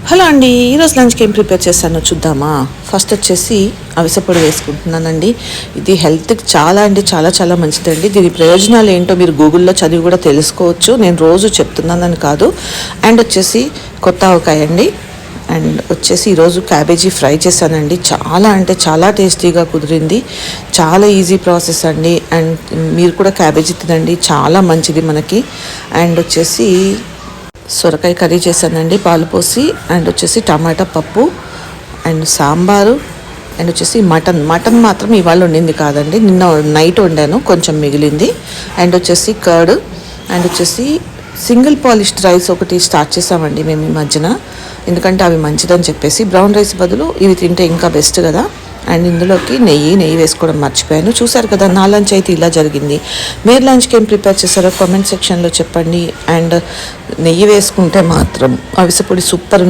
Hello అండి, ఈరోజు లంచ్కి ఏం ప్రిపేర్ చేశానో చూద్దామా. ఫస్ట్ వచ్చేసి అవిసెపొడి వేసుకుంటున్నానండి. ఇది హెల్త్కి చాలా అంటే చాలా చాలా మంచిదండి. దీని ప్రయోజనాలు ఏంటో మీరు గూగుల్లో చదివి కూడా తెలుసుకోవచ్చు. నేను రోజు చెప్తున్నానని కాదు. అండ్ వచ్చేసి కొత్త ఆవకాయ అండి. అండ్ వచ్చేసి ఈరోజు క్యాబేజీ ఫ్రై చేశానండి. చాలా అంటే చాలా టేస్టీగా కుదిరింది. చాలా ఈజీ ప్రాసెస్ అండి. అండ్ మీరు కూడా క్యాబేజీ తినండి, చాలా మంచిది మనకి. అండ్ వచ్చేసి సొరకాయ కర్రీ చేశానండి, పాలు పోసి. అండ్ వచ్చేసి టమాటా పప్పు అండ్ సాంబారు. అండ్ వచ్చేసి మటన్ మాత్రం ఇవాళ వండింది కాదండి, నిన్న నైట్ వండాను, కొంచెం మిగిలింది. అండ్ వచ్చేసి కర్డ్. అండ్ వచ్చేసి సింగిల్ పాలిష్డ్ రైస్ ఒకటి స్టార్ట్ చేసామండి మేము ఈ మధ్యన, ఎందుకంటే అవి మంచిదని చెప్పేసి. బ్రౌన్ రైస్ బదులు ఇవి తింటే ఇంకా బెస్ట్ కదా. అండ్ ఇందులోకి నెయ్యి వేసుకోవడం మర్చిపోయాను. చూసారు కదా, నా లంచ్ అయితే ఇలా జరిగింది. మీరు లంచ్కి ఏం ప్రిపేర్ చేశారో కామెంట్ సెక్షన్లో చెప్పండి. అండ్ నెయ్యి వేసుకుంటే మాత్రం అవిసెపొడి సూపర్.